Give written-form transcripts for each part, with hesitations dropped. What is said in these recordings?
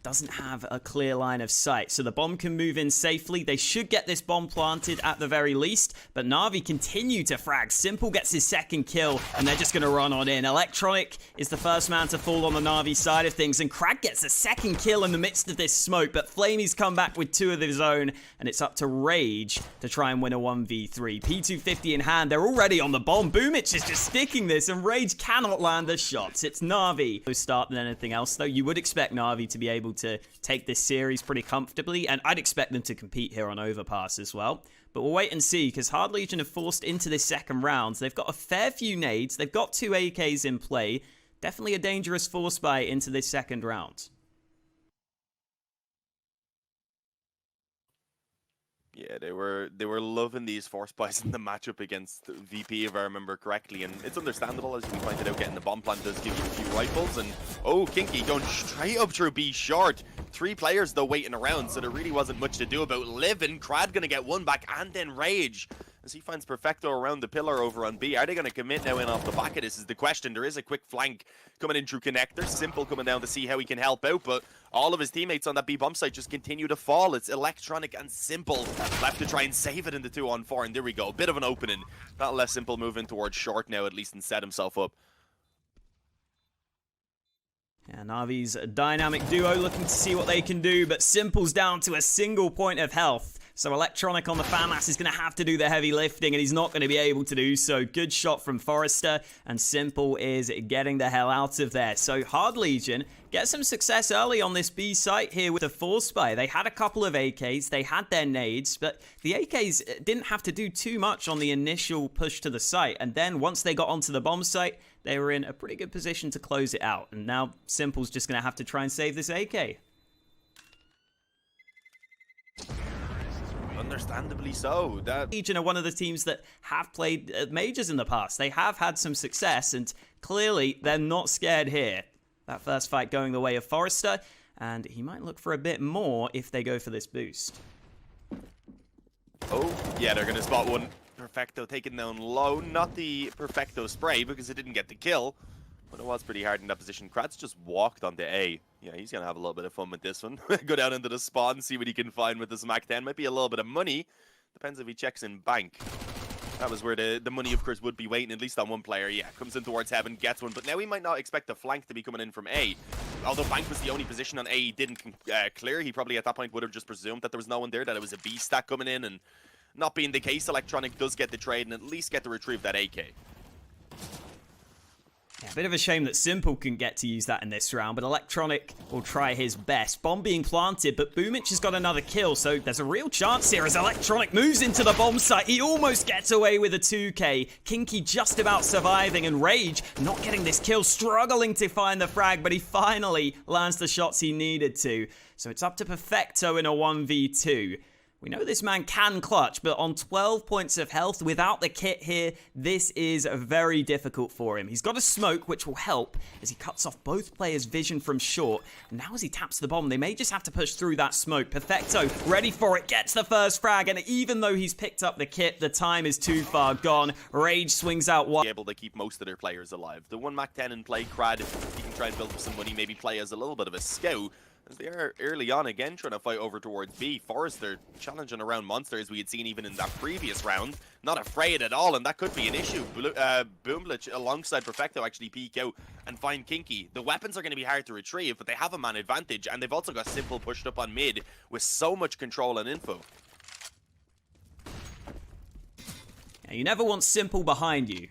doesn't have a clear line of sight. So the bomb can move in safely. They should get this bomb planted at the very least. But Na'Vi continue to frag. Simple gets his second kill, and they're just going to run on in. Electronic is the first man to fall on the Na'Vi side of things, and Crag gets a second kill in the midst of this smoke. But Flamey's come back with 2 of his own, and it's up to Rage to try and win a 1v3. P250 in hand. They're already on the bomb. Boomich is just sticking this, and Rage cannot land the shots. It's Na'Vi who start than anything else, though. You would expect Na'Vi to be able to take this series pretty comfortably, and I'd expect them to compete here on Overpass as well. But we'll wait and see, because Hard Legion have forced into this second round. They've got a fair few nades. They've got 2 AKs in play. Definitely a dangerous force buy into this second round. Yeah, they were loving these force buys in the matchup against VP, if I remember correctly, and it's understandable, as we pointed out, getting the bomb plant does give you a few rifles, and oh, Kinky going straight up through B short. 3 players though waiting around, so there really wasn't much to do about Livin. Crad gonna get 1 back, and then Rage as he finds Perfecto around the pillar over on B. Are they gonna commit now in off the back of this is the question. There is a quick flank coming in through Connector. Simple coming down to see how he can help out, but all of his teammates on that B bomb site just continue to fall. It's Electronic and Simple left to try and save it in the 2-on-4, and there we go. A bit of an opening. That'll let Simple move in towards short now at least and set himself up. Yeah, Navi's a dynamic duo looking to see what they can do, but Simple's down to a single point of health. So Electronic on the FAMAS is going to have to do the heavy lifting, and he's not going to be able to do so. Good shot from Forrester, and Simple is getting the hell out of there. So Hard Legion get some success early on this B site here with the force buy. They had a couple of AKs, they had their nades, but the AKs didn't have to do too much on the initial push to the site. And then once they got onto the bomb site, they were in a pretty good position to close it out. And now Simple's just going to have to try and save this AK. Understandably so. Legion are one of the teams that have played majors in the past. They have had some success, and clearly they're not scared here. That first fight going the way of Forrester, and he might look for a bit more if they go for this boost. Oh, yeah, they're going to spot one. Perfecto taken down low. Not the Perfecto spray because it didn't get the kill, but it was pretty hard in that position. Kratz just walked onto A. Yeah, he's going to have a little bit of fun with this one. Go down into the spawn, see what he can find with this Mac 10. Might be a little bit of money. Depends if he checks in bank. That was where the money, of course, would be waiting, at least on one player. Yeah, comes in towards heaven, gets one. But now we might not expect the flank to be coming in from A. Although bank was the only position on A he didn't clear, he probably at that point would have just presumed that there was no one there, that it was a B stack coming in. And not being the case, Electronic does get the trade and at least get to retrieve that AK. Yeah, a bit of a shame that Simple can get to use that in this round, but Electronic will try his best. Bomb being planted, but Boomich has got another kill, so there's a real chance here as Electronic moves into the bomb site. He almost gets away with a 2K. Kinky just about surviving, and Rage not getting this kill, struggling to find the frag, but he finally lands the shots he needed to. So it's up to Perfecto in a 1v2. We know this man can clutch, but on 12 points of health without the kit here, this is very difficult for him. He's got a smoke, which will help as he cuts off both players' vision from short. And now as he taps the bomb, they may just have to push through that smoke. Perfecto, ready for it, gets the first frag, and even though he's picked up the kit, the time is too far gone. Rage swings out wide. Able to keep most of their players alive. The one Mac 10 in play, Crad, he can try and build up some money, maybe play as a little bit of a scout. As they are early on again trying to fight over towards B. Forrester challenging around Monster as we had seen even in that previous round. Not afraid at all, and that could be an issue. Boomlich alongside Perfecto actually peek out and find Kinky. The weapons are going to be hard to retrieve, but they have a man advantage, and they've also got Simple pushed up on mid with so much control and info. Yeah, you never want Simple behind you,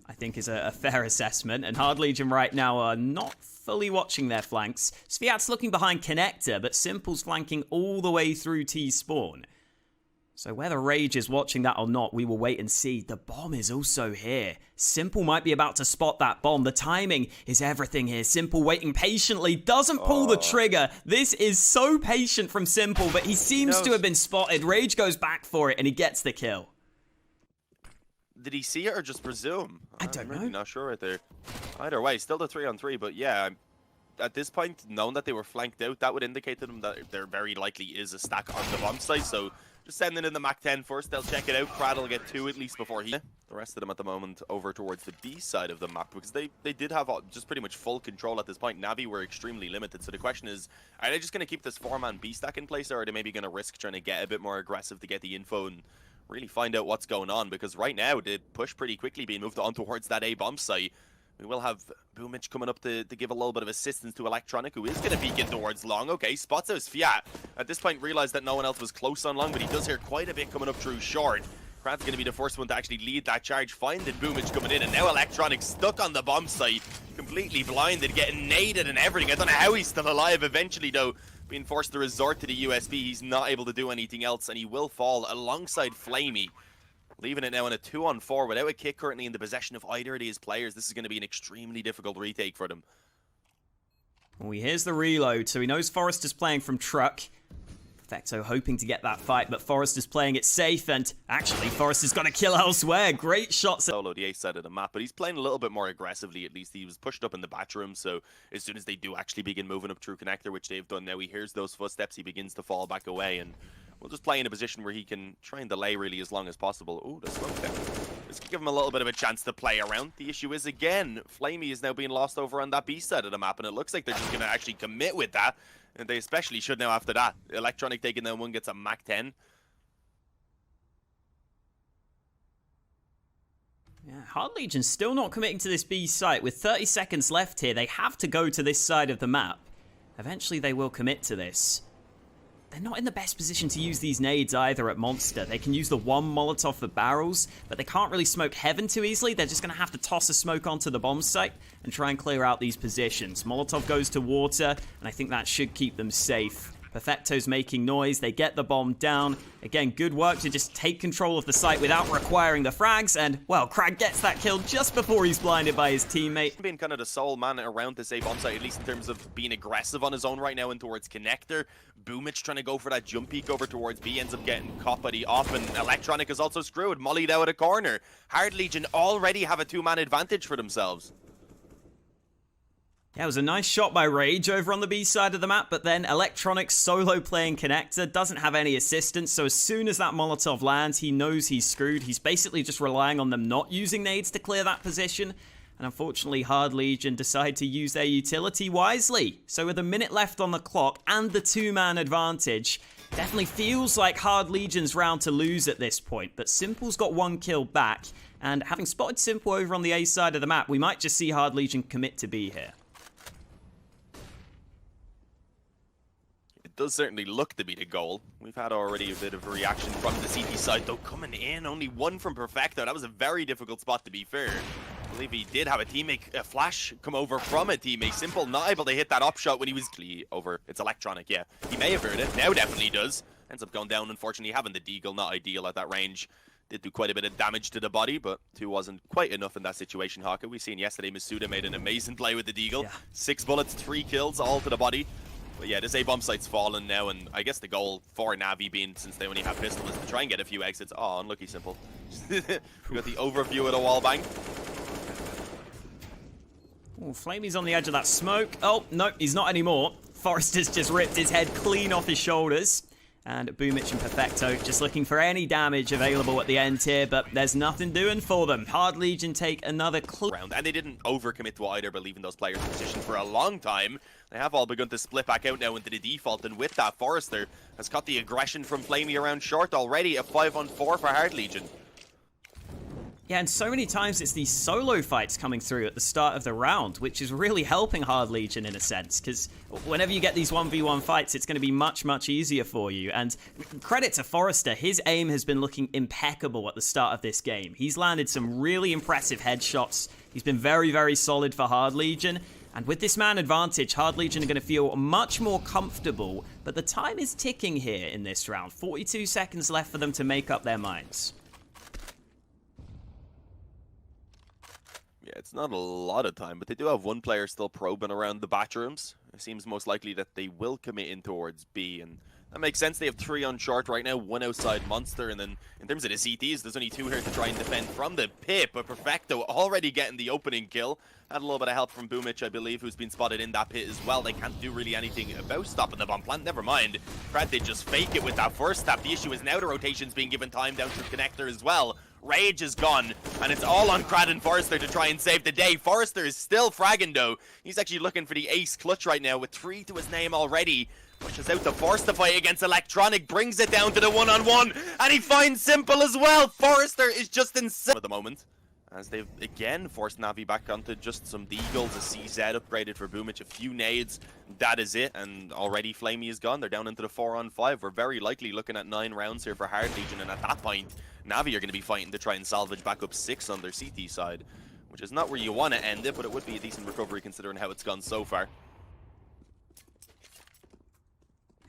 I think is a fair assessment, and Hard Legion right now are not fully watching their flanks. Sviat's looking behind Connector, but Simple's flanking all the way through T-spawn. So whether Rage is watching that or not, we will wait and see. The bomb is also here. Simple might be about to spot that bomb. The timing is everything here. Simple waiting patiently, doesn't pull the trigger. This is so patient from Simple, but he seems to have been spotted. Rage goes back for it, and he gets the kill. Did he see it or just presume? I don't know. I'm really not sure right there. Either way, still the 3-on-3, but yeah, at this point, knowing that they were flanked out, that would indicate to them that there very likely is a stack on the bomb site, so Just sending in the Mach 10 first. They'll check it out. Crad will get 2 at least before he... The rest of them at the moment over towards the B side of the map, because they did have just pretty much full control at this point. Navi were extremely limited, so the question is, are they just going to keep this 4-man B stack in place, or are they maybe going to risk trying to get a bit more aggressive to get the info and really find out what's going on? Because right now, they push pretty quickly, being moved on towards that A bomb site. We will have Boomich coming up to give a little bit of assistance to Electronic, who is going to peek in towards Long. Okay, spots out Fiat. At this point, realized that no one else was close on Long, but he does hear quite a bit coming up through short. Krad's going to be the first one to actually lead that charge, finding Boomich coming in, and now Electronic stuck on the bomb site, completely blinded, getting naded and everything. I don't know how he's still alive eventually, though. Being forced to resort to the USB, he's not able to do anything else, and he will fall alongside Flamey. Leaving it now in a 2-on-4 without a kick currently in the possession of either of these players. This is going to be an extremely difficult retake for them. Well, here's the reload, so he knows Forrester's playing from truck. Perfecto hoping to get that fight, but Forrester's playing it safe, and actually Forrester's got a kill elsewhere. Great shots. Solo the A side of the map, but he's playing a little bit more aggressively at least. He was pushed up in the bathroom, so as soon as they do actually begin moving up through connector, which they've done now, he hears those footsteps, he begins to fall back away, and we'll just play in a position where he can try and delay really as long as possible. Ooh, the smoke down. This could give him a little bit of a chance to play around. The issue is, again, Flamey is now being lost over on that B side of the map, and it looks like they're just going to actually commit with that. And they especially should now after that. Electronic taking down one, gets a Mach 10. Yeah, Hard Legion still not committing to this B site. With 30 seconds left here, they have to go to this side of the map. Eventually they will commit to this. They're not in the best position to use these nades either at Monster. They can use the one Molotov for barrels, but they can't really smoke Heaven too easily. They're just going to have to toss a smoke onto the bomb site and try and clear out these positions. Molotov goes to water, and I think that should keep them safe. Perfecto's making noise. They get the bomb down. Again, good work to just take control of the site without requiring the frags. And, well, Crag gets that kill just before he's blinded by his teammate. Being kind of the sole man around this A bomb site, at least in terms of being aggressive on his own right now and towards connector. Boomich trying to go for that jump peek over towards B, ends up getting caught by the off, and Electronic is also screwed. Mollied out of the corner. Hard Legion already have a 2-man advantage for themselves. Yeah, it was a nice shot by Rage over on the B side of the map, but then Electronic solo playing connector, doesn't have any assistance, so as soon as that Molotov lands, he knows he's screwed. He's basically just relying on them not using nades to clear that position, and unfortunately Hard Legion decide to use their utility wisely. So with a minute left on the clock and the 2-man advantage, definitely feels like Hard Legion's round to lose at this point, but Simple's got 1 kill back, and having spotted Simple over on the A side of the map, we might just see Hard Legion commit to B here. Does certainly look to be the goal. We've had already a bit of a reaction from the CT side, though coming in, only 1 from Perfecto. That was a very difficult spot, to be fair. I believe he did have a teammate, a flash come over from a teammate. Simple not able to hit that up shot when he was over. It's Electronic, yeah. He may have heard it, now definitely does. Ends up going down, unfortunately, having the deagle, not ideal at that range. Did do quite a bit of damage to the body, but 2 wasn't quite enough in that situation, Haka. We seen yesterday, Masuda made an amazing play with the deagle. Yeah. 6 bullets, 3 kills, all to the body. But yeah, this A-bomb site's fallen now, and I guess the goal for Navi being, since they only have pistol, is to try and get a few exits. Oh, unlucky Simple. We got the overview of the wall bang. Oh, Flamey's on the edge of that smoke. Oh, no, he's not anymore. Forrester's just ripped his head clean off his shoulders. And Boomich and Perfecto just looking for any damage available at the end here, but there's nothing doing for them. Hard Legion take another round, and they didn't overcommit to either, but leaving those players in position for a long time. They have all begun to split back out now into the default, and with that, Forrester has got the aggression from Flamey around short already. A 5-on-4 for Hard Legion. Yeah, and so many times it's these solo fights coming through at the start of the round, which is really helping Hard Legion in a sense, because whenever you get these 1v1 fights, it's going to be much, much easier for you. And credit to Forrester, his aim has been looking impeccable at the start of this game. He's landed some really impressive headshots. He's been very, very solid for Hard Legion. And with this man advantage, Hard Legion are going to feel much more comfortable, but the time is ticking here in this round. 42 seconds left for them to make up their minds. Yeah, it's not a lot of time, but they do have 1 player still probing around the bathrooms. It seems most likely that they will commit in towards B, and That makes sense. They have 3 on short right now, 1 outside Monster, and then in terms of the CTs, there's only 2 here to try and defend from the pit, but Perfecto already getting the opening kill. Had a little bit of help from Boomich, I believe, who's been spotted in that pit as well. They can't do really anything about stopping the bomb plant. Never mind. Crad did just fake it with that first tap. The issue is now the rotation's being given time down through connector as well. Rage is gone, and it's all on Crad and Forrester to try and save the day. Forrester is still fragging, though. He's actually looking for the ace clutch right now with 3 to his name already. Pushes out the Force to fight against Electronic, brings it down to the one-on-one, and he finds Simple as well. Forrester is just insane at the moment, as they've again forced Navi back onto just some deagles. A CZ upgraded for Boomich, a few nades, that is it, and already Flamey is gone. They're down into the 4-on-5. We're very likely looking at 9 rounds here for Hard Legion, and at that point, Navi are going to be fighting to try and salvage back up 6 on their CT side, which is not where you want to end it, but it would be a decent recovery considering how it's gone so far.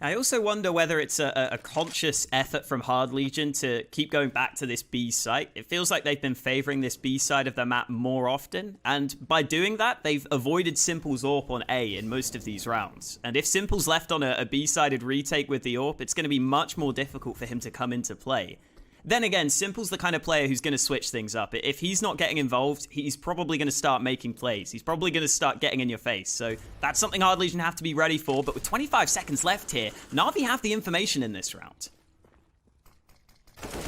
I also wonder whether it's a conscious effort from Hard Legion to keep going back to this B site. It feels like they've been favoring this B side of the map more often, and by doing that, they've avoided Simple's AWP on A in most of these rounds. And if Simple's left on a B-sided retake with the AWP, it's going to be much more difficult for him to come into play. Then again, Simple's the kind of player who's going to switch things up. If he's not getting involved, he's probably going to start making plays. He's probably going to start getting in your face. So that's something Hard Legion have to be ready for. But with 25 seconds left here, Navi have the information in this round.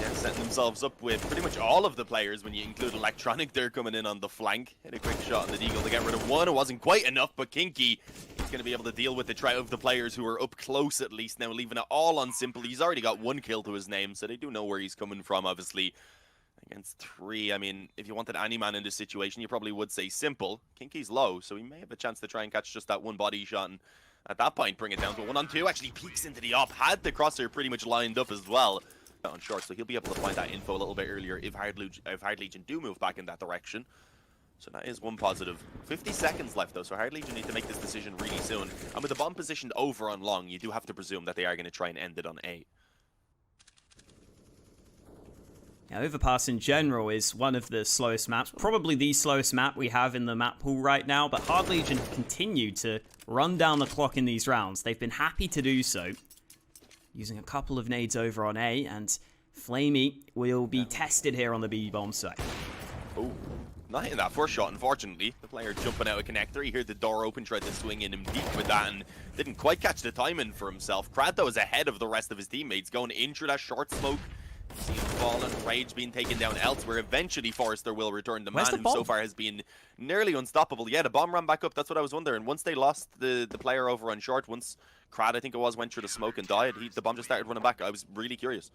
Yeah, setting themselves up with pretty much all of the players when you include Electronic. They're coming in on the flank. Hit a quick shot on the Deagle to get rid of one. It wasn't quite enough, but Kinky is going to be able to deal with the threat of the players who are up close at least now, leaving it all on Simple. He's already got 1 kill to his name, so they do know where he's coming from, obviously. Against 3, I mean, if you wanted any man in this situation, you probably would say Simple. Kinky's low, so he may have a chance to try and catch just that one body shot, and at that point, bring it down to a 1-on-2. Actually peeks into the op. Had the crosshair pretty much lined up as well on short, so he'll be able to find that info a little bit earlier if Hard Legion do move back in that direction. So that is one positive. 50 seconds left though, so Hard Legion need to make this decision really soon. And with the bomb positioned over on long, you do have to presume that they are going to try and end it on A. Now, Overpass in general is one of the slowest maps, probably the slowest map we have in the map pool right now, but Hard Legion have continued to run down the clock in these rounds. They've been happy to do so, using a couple of nades over on A, and Flamey will be tested here on the B bomb site. Oh, not hitting that first shot, unfortunately. The player jumping out of connector. He heard the door open, tried to swing in and peek with that, and didn't quite catch the timing for himself. Crad, though, is ahead of the rest of his teammates, going in through that short smoke. See him falling, Rage being taken down elsewhere. Eventually, Forrester will return. The man who so far has been nearly unstoppable. Yeah, the bomb ran back up. That's what I was wondering. Once they lost the player over on short, once Crad, I think it was, went through the smoke and died, the bomb just started running back. I was really curious.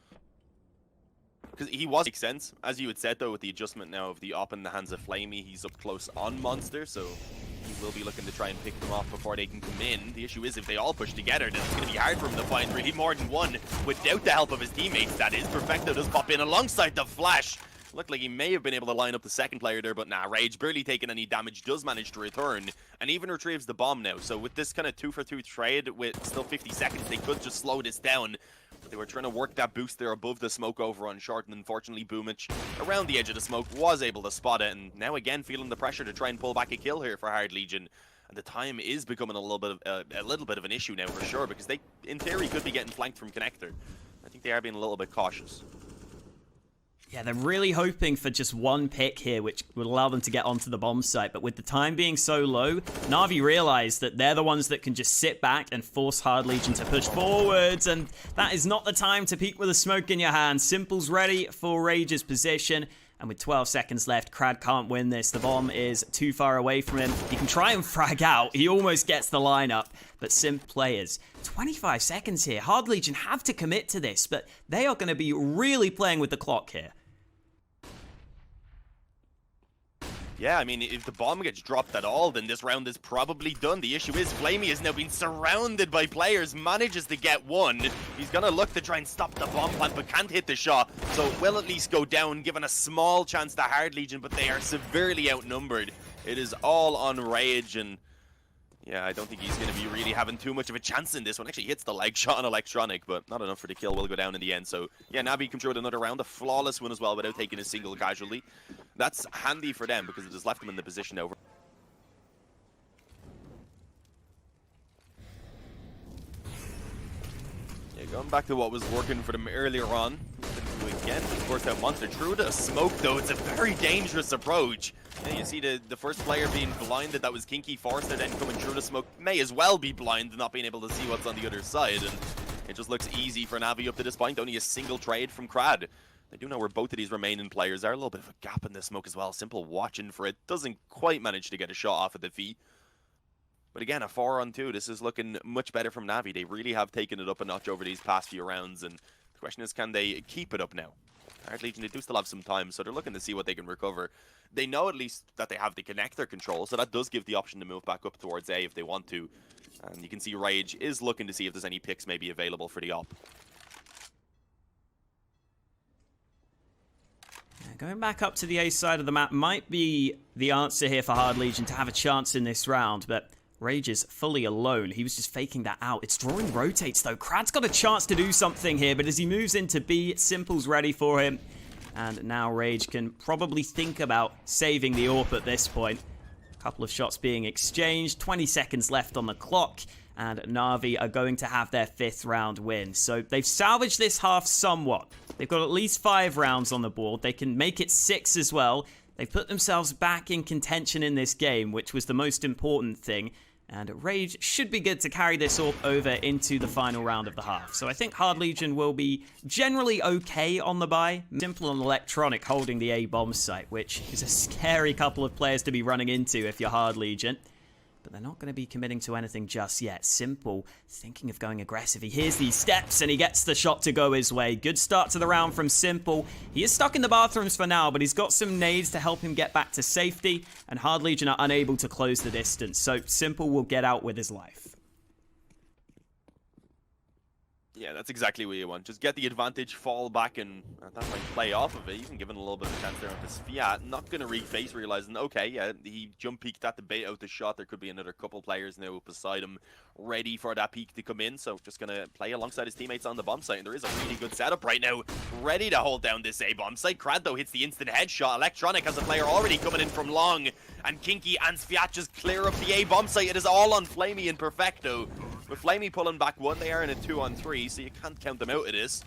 Because he was, makes sense. As you had said, though, with the adjustment now of the op in the hands of Flamey, he's up close on Monster, so he will be looking to try and pick them off before they can come in. The issue is if they all push together, then it's going to be hard for him to find really more than one without the help of his teammates. That is, Perfecto does pop in alongside the flash. Looked like he may have been able to line up the second player there, but nah, Rage, barely taking any damage, does manage to return and even retrieves the bomb now. So with this kind of 2-for-2 trade with still 50 seconds, they could just slow this down. But they were trying to work that boost there above the smoke over on short, and unfortunately Boomich, around the edge of the smoke, was able to spot it, and now again feeling the pressure to try and pull back a kill here for Hard Legion. And the time is becoming a little bit of an issue now for sure, because they, in theory, could be getting flanked from connector. I think they are being a little bit cautious. Yeah, they're really hoping for just one pick here, which would allow them to get onto the bomb site. But with the time being so low, Navi realize that they're the ones that can just sit back and force Hard Legion to push forwards. And that is not the time to peek with a smoke in your hand. Simple's ready for Rage's position. And with 12 seconds left, Crad can't win this. The bomb is too far away from him. He can try and frag out. He almost gets the lineup. But Simp players, 25 seconds here. Hard Legion have to commit to this, but they are going to be really playing with the clock here. Yeah, I mean, if the bomb gets dropped at all, then this round is probably done. The issue is Flamey has now been surrounded by players, manages to get one. He's going to look to try and stop the bomb plant, but can't hit the shot. So it will at least go down, given a small chance to Hard Legion, but they are severely outnumbered. It is all on Rage, and yeah, I don't think he's going to be really having too much of a chance in this one. Actually, he hits the leg shot on Electronic, but not enough for the kill. Will go down in the end. So yeah, Navi come through with another round, a flawless one as well, without taking a single casualty. That's handy for them because it has left them in the position over. Yeah, Going back to what was working for them earlier on. Again, of course, that monster through the smoke, though. It's a very dangerous approach. And you see the first player being blinded. That was Kinky. Forrester then coming through the smoke. May as well be blind, not being able to see what's on the other side. And it just looks easy for Navi up to this point. Only a single trade from Crad. They do know where both of these remaining players are. A little bit of a gap in the smoke as well. Simple watching for it. Doesn't quite manage to get a shot off at the V. But again, a 4-on-2. This is looking much better from Navi. They really have taken it up a notch over these past few rounds. And the question is, can they keep it up now? Hard Legion, they do still have some time, so they're looking to see what they can recover. They know at least that they have the connector control, so that does give the option to move back up towards A if they want to. And you can see Rage is looking to see if there's any picks maybe available for the op. Going back up to the A side of the map might be the answer here for Hard Legion to have a chance in this round, but Rage is fully alone. He was just faking that out. It's drawing rotates, though. Crad's got a chance to do something here, but as he moves into B, Simple's ready for him. And now Rage can probably think about saving the AWP at this point. A couple of shots being exchanged, 20 seconds left on the clock, and Navi are going to have their 5th round win. So they've salvaged this half somewhat. They've got at least 5 rounds on the board. They can make it 6 as well. They've put themselves back in contention in this game, which was the most important thing. And Rage should be good to carry this AWP over into the final round of the half. So I think Hard Legion will be generally okay on the bye. Simple and Electronic holding the A bomb site, which is a scary couple of players to be running into if you're Hard Legion. But they're not going to be committing to anything just yet. Simple thinking of going aggressive. He hears these steps and he gets the shot to go his way. Good start to the round from Simple. He is stuck in the bathrooms for now, but he's got some nades to help him get back to safety. And Hard Legion are unable to close the distance. So Simple will get out with his life. Yeah, that's exactly what you want. Just get the advantage, fall back, and at that point play off of it. Even giving a little bit of a chance there on this Fiat. Not going to reface, realizing, okay, yeah, he jump peeked at the bait out the shot. There could be another couple players now beside him ready for that peek to come in. So just going to play alongside his teammates on the bomb site. And there is a really good setup right now, ready to hold down this A bomb site. Crad, though, hits the instant headshot. Electronic has a player already coming in from long. And Kinky and Fiat just clear up the A bomb site. It is all on Flamey and Perfecto. With Flamey pulling back one, they are in a 2-on-3, so you can't count them out of this.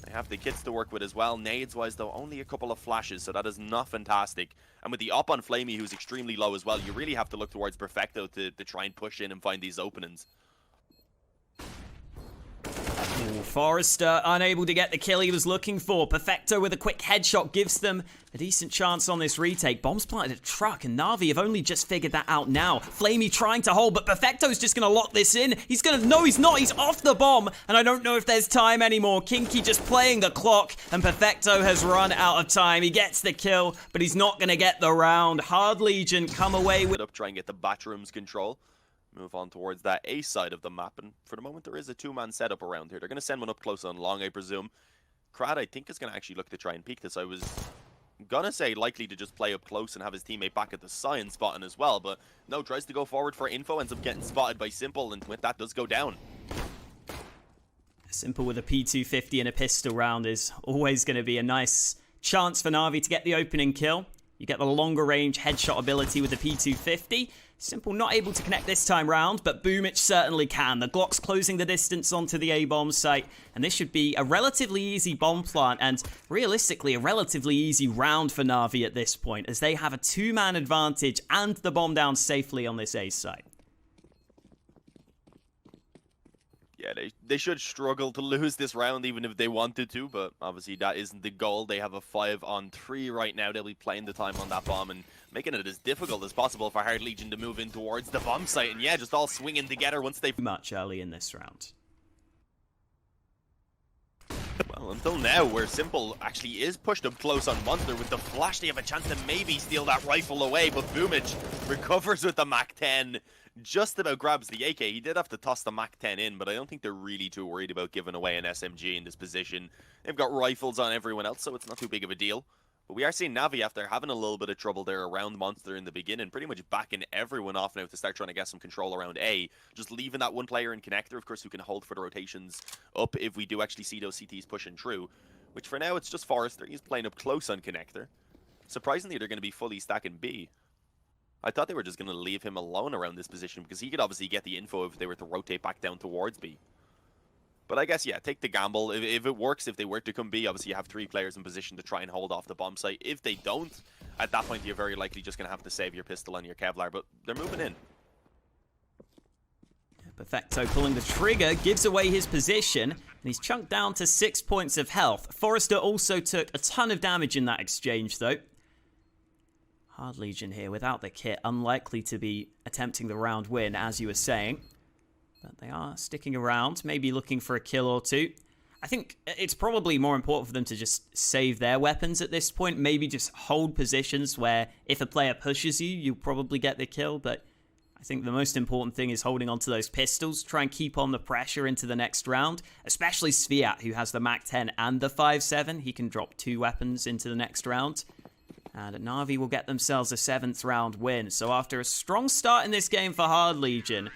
They have the kits to work with as well. Nades-wise, though, only a couple of flashes, so that is not fantastic. And with the op on Flamey, who's extremely low as well, you really have to look towards Perfecto to try and push in and find these openings. Ooh, Forrester unable to get the kill he was looking for. Perfecto with a quick headshot gives them a decent chance on this retake. Bombs planted a truck, and Navi have only just figured that out now. Flamey trying to hold, but Perfecto's just going to lock this in. He's going to... No, he's not. He's off the bomb, and I don't know if there's time anymore. Kinky just playing the clock, and Perfecto has run out of time. He gets the kill, but he's not going to get the round. Hard Legion come away with... Try and get the batrooms control. Move on towards that A side of the map, and for the moment there is a 2-man setup around here. They're going to send one up close on long, I presume. Crad, I think, is going to actually look to try and peek this. I was gonna say likely to just play up close and have his teammate back at the side spotting as well, but no, tries to go forward for info, ends up getting spotted by Simple, and with that does go down. Simple with a P250 and a pistol round is always going to be a nice chance for Navi to get the opening kill. You get the longer range headshot ability with the P250. Simple not able to connect this time round, but Boomich certainly can. The Glock's closing the distance onto the A-bomb site, and this should be a relatively easy bomb plant, and realistically a relatively easy round for Navi at this point, as they have a 2-man advantage and the bomb down safely on this A site. Yeah, they should struggle to lose this round even if they wanted to, but obviously that isn't the goal. They have a 5-on-3 right now. They'll be playing the time on that bomb and making it as difficult as possible for Hard Legion to move in towards the bomb site. And yeah, just all swinging together once they... Much early in this round. Well, until now, where Simple actually is pushed up close on Monster. With the flash, they have a chance to maybe steal that rifle away, but Boomich recovers with the MAC-10. Just about grabs the AK. He did have to toss the MAC-10 in, but I don't think they're really too worried about giving away an SMG in this position. They've got rifles on everyone else, so it's not too big of a deal. But we are seeing Navi, after having a little bit of trouble there around Monster in the beginning, pretty much backing everyone off now to start trying to get some control around A. Just leaving that one player in Connector, of course, who can hold for the rotations up if we do actually see those CTs pushing through. Which for now, it's just Forrester. He's playing up close on Connector. Surprisingly, they're going to be fully stacking B. I thought they were just going to leave him alone around this position because he could obviously get the info if they were to rotate back down towards B. But I guess, yeah, take the gamble. If it works, if they were to come B, obviously you have 3 players in position to try and hold off the bomb site. If they don't, at that point you're very likely just going to have to save your pistol and your Kevlar, but they're moving in. Perfecto pulling the trigger, gives away his position, and he's chunked down to 6 points of health. Forrester also took a ton of damage in that exchange, though. Hard Legion here without the kit, unlikely to be attempting the round win, as you were saying. But they are sticking around, maybe looking for a kill or two. I think it's probably more important for them to just save their weapons at this point. Maybe just hold positions where if a player pushes you, you'll probably get the kill. But I think the most important thing is holding onto those pistols. Try and keep on the pressure into the next round. Especially Sviat, who has the MAC-10 and the 5.7. He can drop 2 weapons into the next round. And Navi will get themselves a 7th round win. So after a strong start in this game for Hard Legion,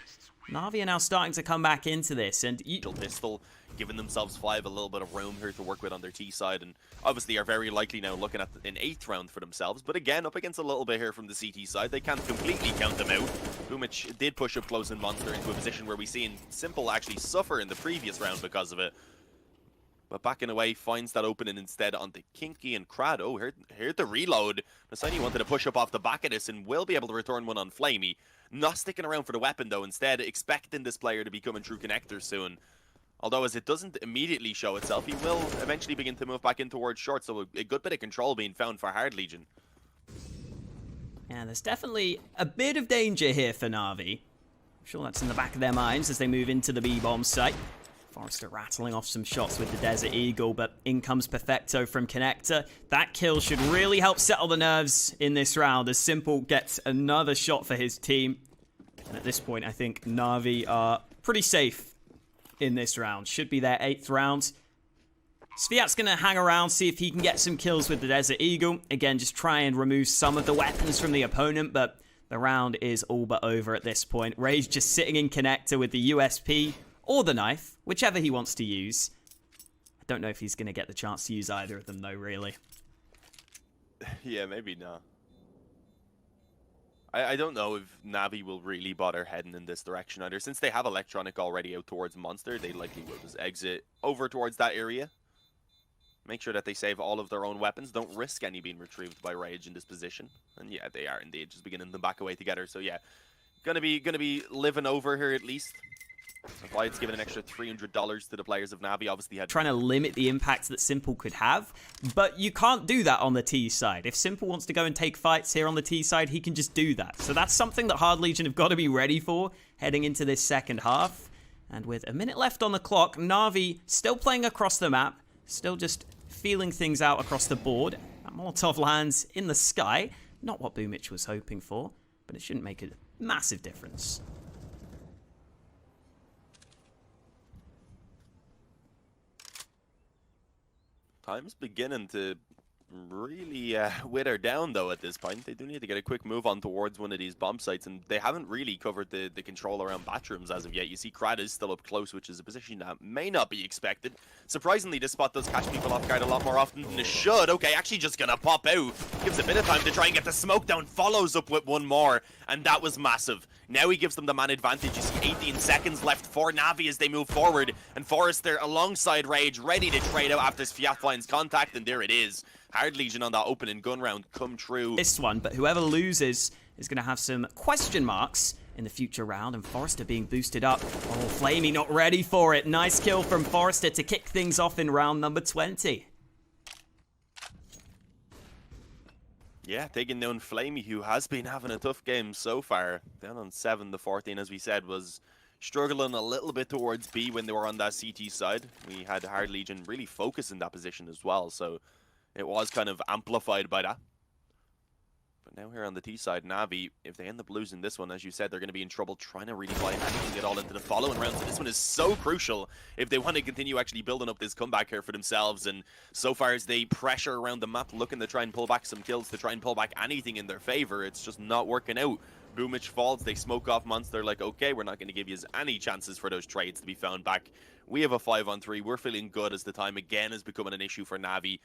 Navi are now starting to come back into this, and pistol, giving themselves 5 a little bit of room here to work with on their T side, and obviously are very likely now looking at an 8th round for themselves. But again, up against a little bit here from the CT side, they can't completely count them out. Boomich did push up close and Monster into a position where we seen Simple actually suffer in the previous round because of it. But backing away, finds that opening instead onto Kinky and Crad. Oh, here's the reload. Nasani wanted to push up off the back of this and will be able to return one on Flamey. Not sticking around for the weapon though, instead expecting this player to be coming through connector soon. Although as it doesn't immediately show itself, he will eventually begin to move back in towards short, so a good bit of control being found for Hard Legion. Yeah, there's definitely a bit of danger here for Navi. I'm sure that's in the back of their minds as they move into the B-bomb site. Forrester rattling off some shots with the Desert Eagle, but in comes Perfecto from Connector. That kill should really help settle the nerves in this round as Simple gets another shot for his team. And at this point, I think Navi are pretty safe in this round. Should be their 8th round. Sviat's going to hang around, see if he can get some kills with the Desert Eagle. Again, just try and remove some of the weapons from the opponent, but the round is all but over at this point. Rage just sitting in Connector with the USP or the knife, whichever he wants to use. I don't know if he's going to get the chance to use either of them, though, really. Yeah, maybe not. I don't know if Navi will really bother heading in this direction either. Since they have Electronic already out towards Monster, they likely will just exit over towards that area. Make sure that they save all of their own weapons. Don't risk any being retrieved by Rage in this position. And yeah, they are indeed just beginning to back away together. So yeah, gonna be living over here at least. Applied's given an extra $300 to the players of Navi. Obviously had trying to limit the impact that Simple could have, but you can't do that on the T side. If Simple wants to go and take fights here on the T side, he can just do that. So that's something that Hard Legion have got to be ready for heading into this second half. And with a minute left on the clock, Navi still playing across the map, still just feeling things out across the board. That Molotov lands in the sky. Not what Boomich was hoping for, but it shouldn't make a massive difference. Time's beginning to really wither down, though, at this point. They do need to get a quick move on towards one of these bomb sites, and they haven't really covered the control around bathrooms as of yet. You see Crad is still up close, which is a position that may not be expected. Surprisingly, this spot does catch people off guard a lot more often than it should. Okay, actually just gonna pop out. Gives a bit of time to try and get the smoke down. Follows up with one more, and that was massive. Now he gives them the man advantage. You see 18 seconds left for Navi as they move forward, and Forrester alongside Rage, ready to trade out after Sviat finds contact, and there it is. Hard Legion on that opening gun round come true. This one, but whoever loses is going to have some question marks in the future round, and Forrester being boosted up. Oh, Flamey not ready for it. Nice kill from Forrester to kick things off in round number 20. Yeah, taking down Flamey, who has been having a tough game so far. Down on 7-14, as we said, was struggling a little bit towards B when they were on that CT side. We had Hard Legion really focus in that position as well, so it was kind of amplified by that. But now here on the T side, Navi, if they end up losing this one, as you said, they're going to be in trouble trying to really buy anything at all into the following round. So this one is so crucial if they want to continue actually building up this comeback here for themselves. And so far as they pressure around the map, looking to try and pull back some kills, to try and pull back anything in their favor, it's just not working out. Boomich falls, they smoke off Monster, like, okay, we're not going to give you any chances for those trades to be found back. We have a 5-on-3. We're feeling good as the time again is becoming an issue for Navi.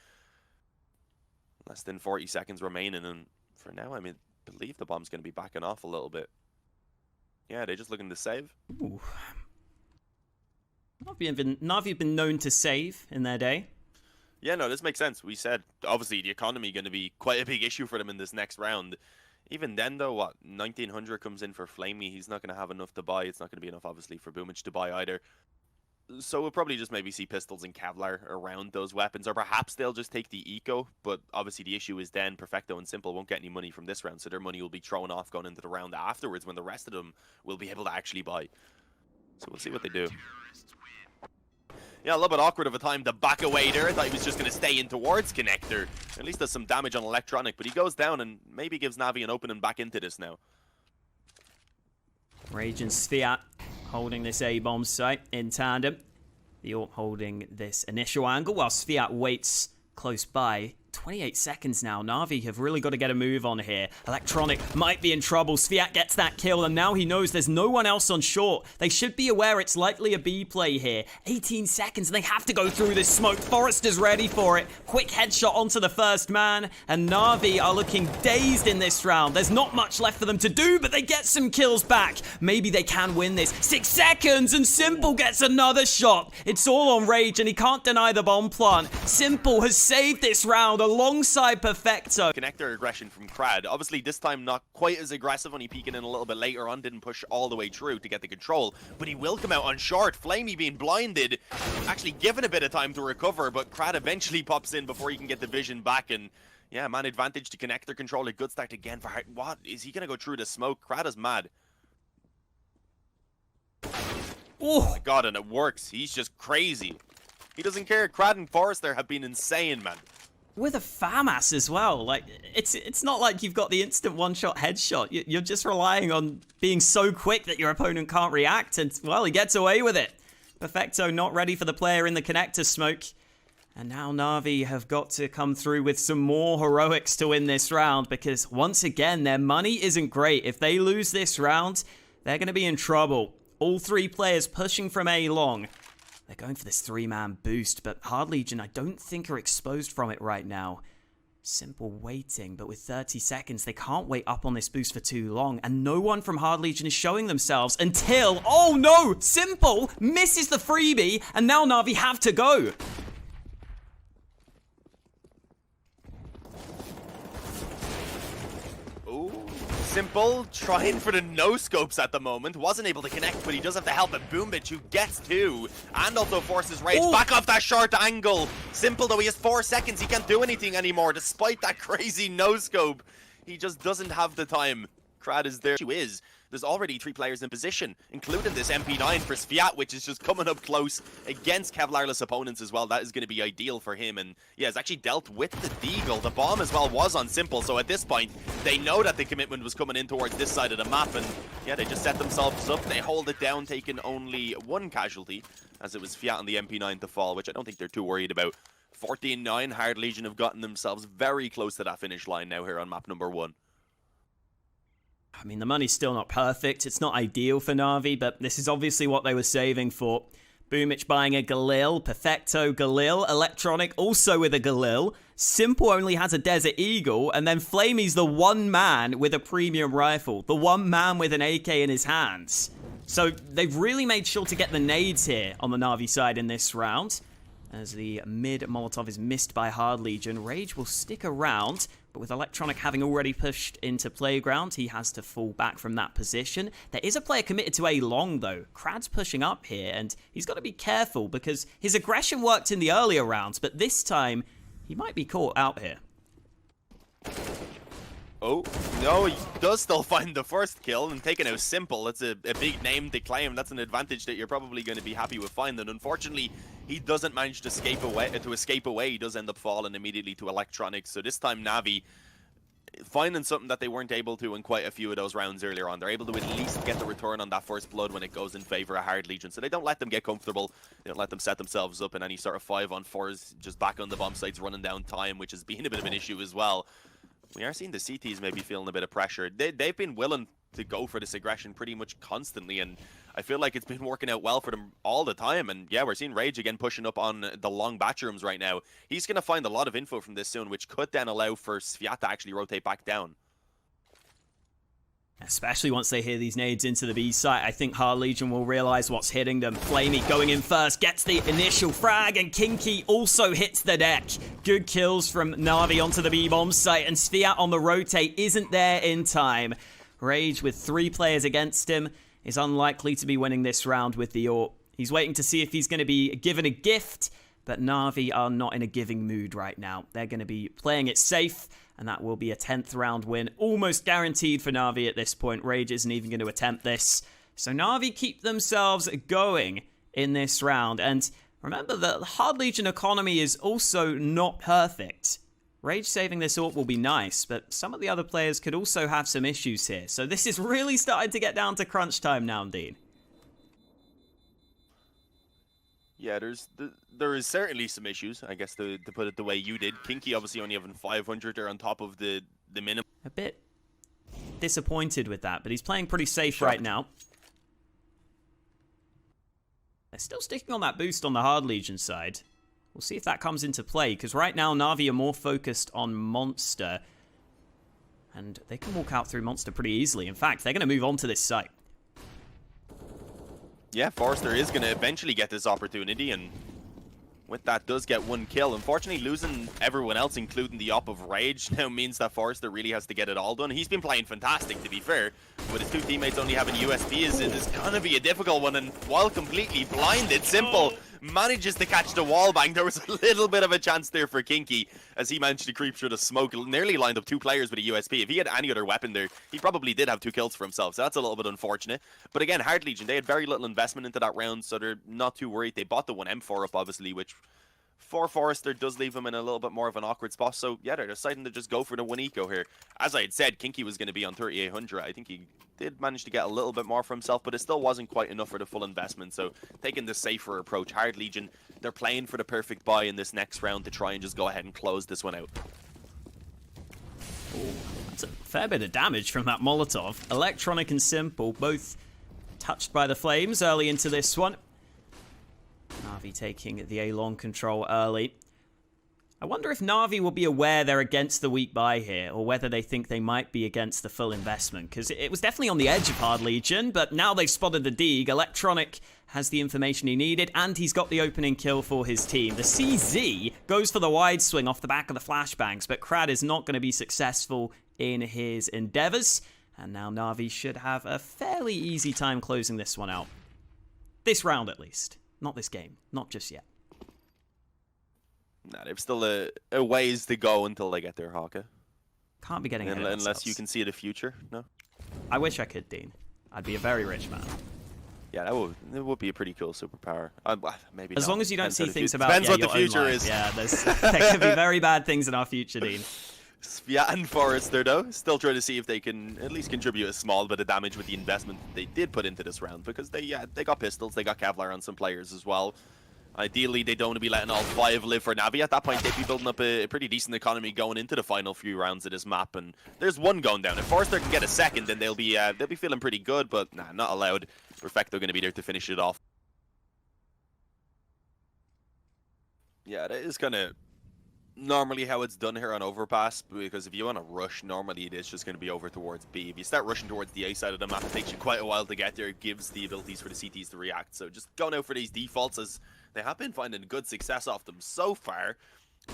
Less than 40 seconds remaining, and for now, I believe the bomb's going to be backing off a little bit. Yeah, they're just looking to save. Ooh. Na'Vi have been known to save in their day. Yeah, no, this makes sense. We said, obviously, the economy going to be quite a big issue for them in this next round. Even then, though, what, 1900 comes in for Flamey. He's not going to have enough to buy. It's not going to be enough, obviously, for Boomich to buy either. So we'll probably just maybe see pistols and Kevlar around those weapons, or perhaps they'll just take the eco. But obviously the issue is then Perfecto and Simple won't get any money from this round, so their money will be thrown off going into the round afterwards when the rest of them will be able to actually buy. So we'll see what they do. Yeah, a little bit awkward of a time to back away there. I thought he was just going to stay in towards Connector. At least does some damage on Electronic, but he goes down and maybe gives Navi an opening back into this now. Rage and Sviat holding this A-bomb site in tandem. The AWP holding this initial angle while Sviat waits close by. 28 seconds now. Na'Vi have really got to get a move on here. Electronic might be in trouble. Sviat gets that kill, and now he knows there's no one else on short. They should be aware it's likely a B play here. 18 seconds, and they have to go through this smoke. Forrester's ready for it. Quick headshot onto the first man, and Na'Vi are looking dazed in this round. There's not much left for them to do, but they get some kills back. Maybe they can win this. 6 seconds, and Simple gets another shot. It's all on Rage, and he can't deny the bomb plant. Simple has saved this round alongside Perfecto. Connector aggression from Crad. Obviously, this time not quite as aggressive, only peeking in a little bit later on. Didn't push all the way through to get the control, but he will come out on short. Flamey being blinded, actually given a bit of time to recover, but Crad eventually pops in before he can get the vision back. And yeah, man advantage to Connector control. A good start again for Hart. What? Is he going to go through the smoke? Crad is mad. Oh my god, and it works. He's just crazy. He doesn't care. Crad and Forrester have been insane, man. With a FAMAS as well. Like, it's not like you've got the instant one-shot headshot. You're just relying on being so quick that your opponent can't react, and, well, he gets away with it. Perfecto not ready for the player in the connector smoke. And now Na'Vi have got to come through with some more heroics to win this round, because, once again, their money isn't great. If they lose this round, they're going to be in trouble. All three players pushing from A long. They're going for this 3-man boost, but Hard Legion I don't think are exposed from it right now. Simple waiting, but with 30 seconds, they can't wait up on this boost for too long, and no one from Hard Legion is showing themselves until... Oh no! Simple misses the freebie, and now Na'Vi have to go. Simple trying for the no-scopes at the moment. Wasn't able to connect, but he does have the help of Boomich, who gets two. And also forces Rage back off that short angle. Simple, though, he has 4 seconds. He can't do anything anymore, despite that crazy no-scope. He just doesn't have the time. Crad is there. There's already 3 players in position, including this MP9 for Sviat, which is just coming up close against Kevlarless opponents as well. That is going to be ideal for him. And yeah, he's actually dealt with the deagle. The bomb as well was on Simple, so at this point, they know that the commitment was coming in towards this side of the map. And yeah, they just set themselves up. They hold it down, taking only 1 casualty, as it was Fiat and the MP9 to fall, which I don't think they're too worried about. 14-9, Hard Legion have gotten themselves very close to that finish line now here on map number 1. I mean, the money's still not perfect. It's not ideal for Na'Vi, but this is obviously what they were saving for. Boomich buying a Galil, Perfecto Galil, Electronic also with a Galil. Simple only has a Desert Eagle, and then Flamey's the one man with a premium rifle. The one man with an AK in his hands. So they've really made sure to get the nades here on the Na'Vi side in this round. As the mid Molotov is missed by Hard Legion, Rage will stick around, but with Electronic having already pushed into Playground, he has to fall back from that position. There is a player committed to A long, though. Krad's pushing up here, and he's got to be careful because his aggression worked in the earlier rounds, but this time, he might be caught out here. Oh, no, he does still find the first kill and taking out Simple. That's a big name to claim. That's an advantage that you're probably going to be happy with finding. Unfortunately, he doesn't manage to escape away. He does end up falling immediately to Electronics. So this time, Navi finding something that they weren't able to in quite a few of those rounds earlier on. They're able to at least get the return on that first blood when it goes in favor of Hard Legion. So they don't let them get comfortable. They don't let them set themselves up in any sort of 5-on-4s, just back on the bomb sites, running down time, which has been a bit of an issue as well. We are seeing the CTs maybe feeling a bit of pressure. They've been willing to go for this aggression pretty much constantly, and I feel like it's been working out well for them all the time. And yeah, we're seeing Rage again pushing up on the long bathrooms right now. He's going to find a lot of info from this soon, which could then allow for Sviat to actually rotate back down. Especially once they hear these nades into the B site, I think Hard Legion will realize what's hitting them. Flamey going in first, gets the initial frag, and Kinky also hits the deck. Good kills from Navi onto the B bomb site, and Sviat on the rotate isn't there in time. Rage, with 3 players against him, is unlikely to be winning this round with the AWP. He's waiting to see if he's going to be given a gift, but Navi are not in a giving mood right now. They're going to be playing it safe, and that will be a 10th round win. Almost guaranteed for Navi at this point. Rage isn't even going to attempt this. So Navi keep themselves going in this round. And remember, the Hard Legion economy is also not perfect. Rage saving this AWP will be nice, but some of the other players could also have some issues here. So this is really starting to get down to crunch time now, Dean. Yeah, there is certainly some issues, I guess, to put it the way you did. Kinky obviously only having 500 there on top of the minimum. A bit disappointed with that, but he's playing pretty safe right now. They're still sticking on that boost on the Hard Legion side. We'll see if that comes into play, because right now Navi are more focused on Monster. And they can walk out through Monster pretty easily. In fact, they're going to move on to this site. Yeah, Forrester is going to eventually get this opportunity, and with that does get 1 kill. Unfortunately, losing everyone else, including the op of Rage, now means that Forrester really has to get it all done. He's been playing fantastic, to be fair, but his 2 teammates only having USP is going to be a difficult one, and while completely blinded, Simple manages to catch the wall bang. There was a little bit of a chance there for Kinky as he managed to creep through the smoke. Nearly lined up 2 players with a USP. If he had any other weapon there, he probably did have 2 kills for himself, so that's a little bit unfortunate. But again, Hard Legion, they had very little investment into that round, so they're not too worried. They bought the 1 M4 up, obviously, which for Forrester does leave him in a little bit more of an awkward spot. So yeah, they're deciding to just go for the 1 eco here. As I had said, Kinky was going to be on 3,800. I think he did manage to get a little bit more for himself, but it still wasn't quite enough for the full investment. So taking the safer approach, Hard Legion, they're playing for the perfect buy in this next round to try and just go ahead and close this one out. Ooh, that's a fair bit of damage from that Molotov. Electronic and Simple both touched by the flames early into this one. Navi taking the A-long control early. I wonder if Navi will be aware they're against the weak buy here, or whether they think they might be against the full investment, because it was definitely on the edge of Hard Legion, but now they've spotted the Deeg. Electronic has the information he needed, and he's got the opening kill for his team. The CZ goes for the wide swing off the back of the flashbangs, but Krad is not going to be successful in his endeavors, and now Navi should have a fairly easy time closing this one out. This round, at least. Not this game. Not just yet. Nah, they've still a ways to go until they get their Hawker. Can't be getting ahead of unless themselves. you can see the future, no? I wish I could, Dean. I'd be a very rich man. Yeah, it would be a pretty cool superpower. Maybe as not. long as you don't see things about depends what the your own future life. is. Yeah, there could be very bad things in our future, Dean. Sviat and Forrester, though, still trying to see if they can at least contribute a small bit of damage with the investment they did put into this round, because they got pistols, they got Kevlar on some players as well. Ideally, they don't want to be letting all 5 live for Navi. At that point, they'd be building up a pretty decent economy going into the final few rounds of this map, and there's 1 going down. If Forrester can get a second, then they'll be feeling pretty good, but nah, not allowed. Perfecto going to be there to finish it off. Yeah, that is kind of normally how it's done here on Overpass, because if you want to rush, normally it is just going to be over towards B. If you start rushing towards the A side of the map, it takes you quite a while to get there. It gives the abilities for the CTs to react. So just going out for these defaults, as they have been finding good success off them so far.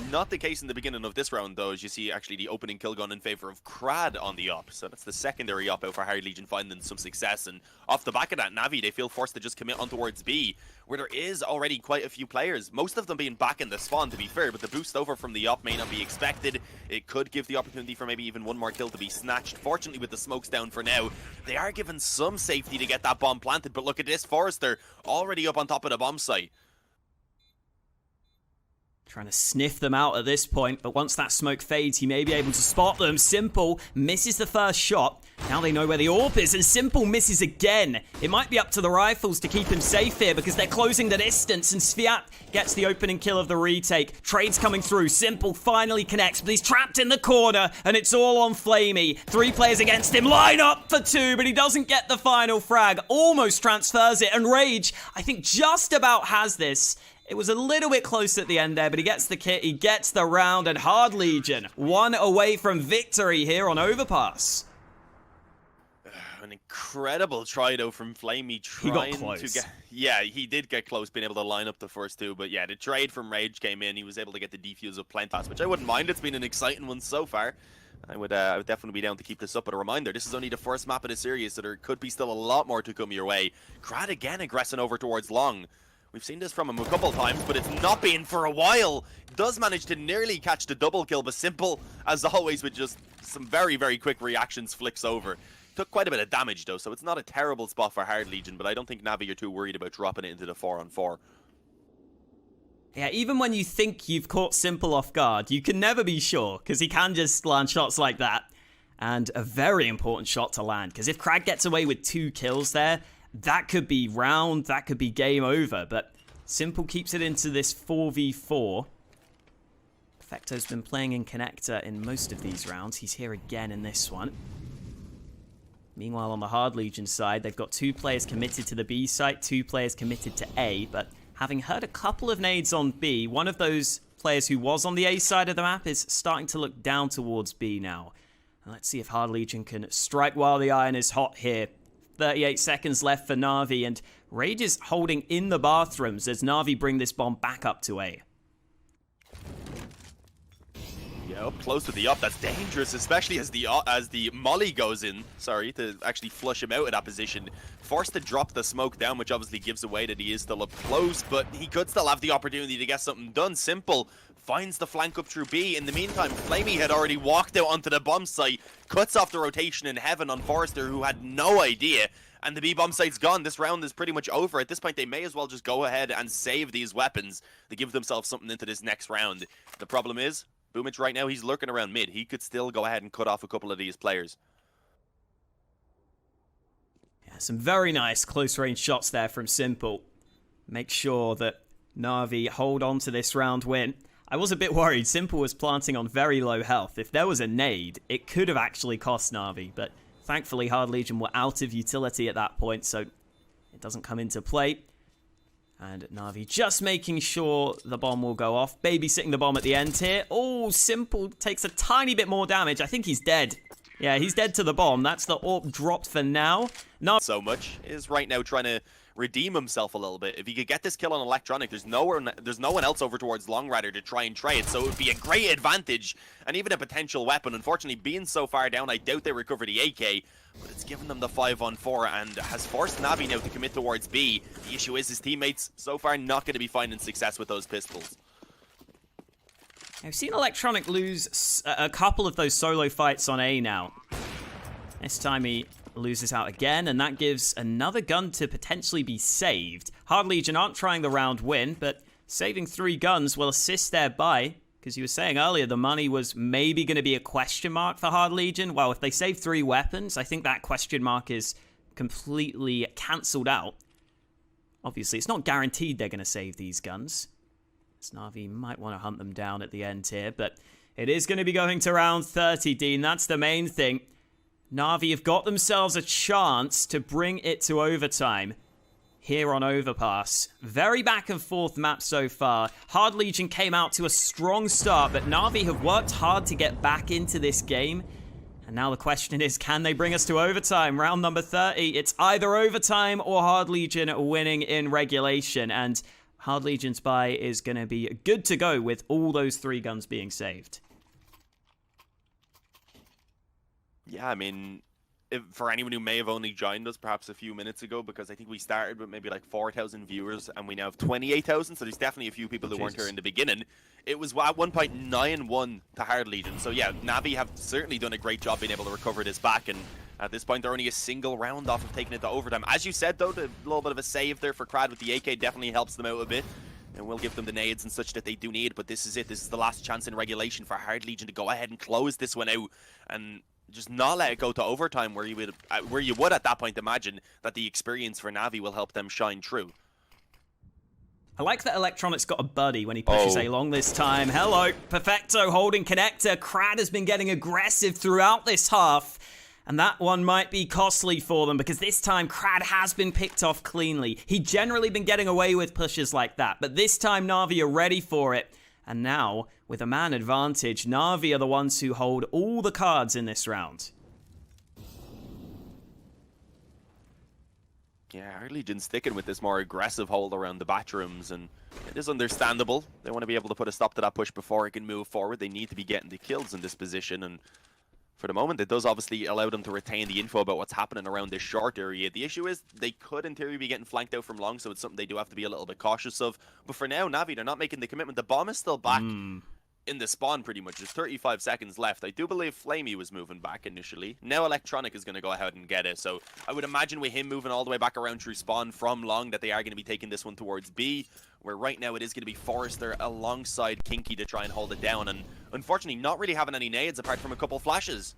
Not the case in the beginning of this round, though, as you see actually the opening kill gun in favor of Krad on the up. So that's the secondary up out for Hard Legion finding some success. And off the back of that, Navi, they feel forced to just commit on towards B, where there is already quite a few players. Most of them being back in the spawn, to be fair, but the boost over from the up may not be expected. It could give the opportunity for maybe even 1 more kill to be snatched. Fortunately, with the smokes down for now, they are given some safety to get that bomb planted. But look at this, Forrester already up on top of the bomb site. Trying to sniff them out at this point, but once that smoke fades, he may be able to spot them. Simple misses the first shot. Now they know where the AWP is, and Simple misses again. It might be up to the rifles to keep him safe here, because they're closing the distance, and Sviat gets the opening kill of the retake. Trades coming through. Simple finally connects, but he's trapped in the corner, and it's all on Flamey. 3 players against him. Line up for 2, but he doesn't get the final frag. Almost transfers it, and Rage, I think, just about has this. It was a little bit close at the end there, but he gets the kit, he gets the round, and Hard Legion 1 away from victory here on Overpass. incredible try though from Flamey trying to get. Yeah, he did get close, being able to line up the first two. But yeah, the trade from Rage came in. He was able to get the defuse of Plentas, which I wouldn't mind. It's been an exciting one so far. I would definitely be down to keep this up. But a reminder, this is only the first map of the series, so there could be still a lot more to come your way. Krad again aggressing over towards Long. We've seen this from him a couple times, but it's not been for a while. Does manage to nearly catch the double kill, but Simple, as always, with just some very, very quick reactions, flicks over. Took quite a bit of damage, though, so it's not a terrible spot for Hard Legion, but I don't think Navi are too worried about dropping it into the 4-on-4. Yeah, even when you think you've caught Simple off guard, you can never be sure, because he can just land shots like that. And a very important shot to land, because if Krad gets away with 2 kills there, that could be round, that could be game over, but Simple keeps it into this 4v4. Perfecto's been playing in connector in most of these rounds. He's here again in this one. Meanwhile, on the Hard Legion side, they've got 2 players committed to the B site, 2 players committed to A, but having heard a couple of nades on B, one of those players who was on the A side of the map is starting to look down towards B now. And let's see if Hard Legion can strike while the iron is hot here. 38 seconds left for Na'Vi, and Rage is holding in the bathrooms as Na'Vi bring this bomb back up to A. Yeah, up close to the up, that's dangerous, especially as the molly goes in, sorry, to actually flush him out of that position. Forced to drop the smoke down, which obviously gives away that he is still up close, but he could still have the opportunity to get something done. Simple finds the flank up through B. In the meantime, Flamey had already walked out onto the bomb site, cuts off the rotation in heaven on Forrester, who had no idea, and the B bomb site's gone. This round is pretty much over. At this point, they may as well just go ahead and save these weapons to give themselves something into this next round. The problem is, Boomich right now, he's lurking around mid. He could still go ahead and cut off a couple of these players. Yeah, some very nice close-range shots there from Simple. Make sure that Na'Vi hold on to this round win. I was a bit worried. Simple was planting on very low health. If there was a nade, it could have actually cost Na'Vi, but thankfully Hard Legion were out of utility at that point, so it doesn't come into play. And Na'Vi just making sure the bomb will go off. Babysitting the bomb at the end here. Oh, Simple takes a tiny bit more damage. I think he's dead. Yeah, he's dead to the bomb. That's the AWP dropped for now. So much is right now trying to redeem himself a little bit. If he could get this kill on Electronic, there's no one else over towards Long Rider to try and trade, so it would be a great advantage and even a potential weapon. Unfortunately, being so far down, I doubt they recover the AK, but it's given them the 5-on-4 and has forced Navi now to commit towards B. The issue is his teammates so far not going to be finding success with those pistols. I've seen Electronic lose a couple of those solo fights on A now. This time he loses out again, and that gives another gun to potentially be saved. Hard Legion aren't trying the round win, but saving 3 guns will assist their buy, because you were saying earlier the money was maybe going to be a question mark for Hard Legion. Well, if they save 3 weapons, I think that question mark is completely cancelled out. Obviously, it's not guaranteed they're going to save these guns. Na'Vi might want to hunt them down at the end here, but it is going to be going to round 30, Dean. That's the main thing. Na'Vi have got themselves a chance to bring it to overtime here on Overpass. Very back and forth map so far. Hard Legion came out to a strong start, but Na'Vi have worked hard to get back into this game. And now the question is, can they bring us to overtime? Round number 30. It's either overtime or Hard Legion winning in regulation. And Hard Legion's buy is going to be good to go with all those 3 guns being saved. Yeah, I mean, for anyone who may have only joined us perhaps a few minutes ago, because I think we started with maybe like 4,000 viewers and we now have 28,000, so there's definitely a few people who weren't here in the beginning. It was at one point 9-1 to Hard Legion, so yeah, Navi have certainly done a great job being able to recover this back, and at this point they're only a single round off of taking it to overtime. As you said though, the little bit of a save there for Krad with the AK definitely helps them out a bit, and will give them the nades and such that they do need, but this is it. This is the last chance in regulation for Hard Legion to go ahead and close this one out, and just not let it go to overtime, where you would at that point imagine that the experience for Navi will help them shine through. I like that Electronic's got a buddy when he pushes A long this time. Hello, Perfecto holding connector. Krad has been getting aggressive throughout this half, and that one might be costly for them, because this time Krad has been picked off cleanly. He'd generally been getting away with pushes like that, but this time Na'Vi are ready for it. And now, with a man advantage, Na'Vi are the ones who hold all the cards in this round. Yeah, Legion sticking with this more aggressive hold around the bathrooms, and it is understandable. They want to be able to put a stop to that push before it can move forward. They need to be getting the kills in this position, and for the moment, it does obviously allow them to retain the info about what's happening around this short area. The issue is they could, in theory, be getting flanked out from long, so it's something they do have to be a little bit cautious of. But for now, Navi, they're not making the commitment. The bomb is still back in the spawn, pretty much. There's 35 seconds left. I do believe Flamey was moving back initially. Now Electronic is going to go ahead and get it. So I would imagine with him moving all the way back around through spawn from long that they are going to be taking this one towards B, where right now it is going to be Forrester alongside Kinky to try and hold it down. And unfortunately, not really having any nades apart from a couple flashes.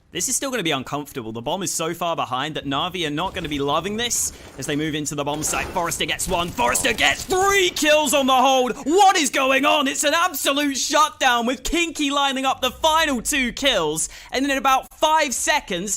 This is still going to be uncomfortable. The bomb is so far behind that Navi are not going to be loving this as they move into the bomb site. Forrester gets one. Forrester gets 3 kills on the hold. What is going on? It's an absolute shutdown with Kinky lining up the final 2 kills. And in about 5 seconds,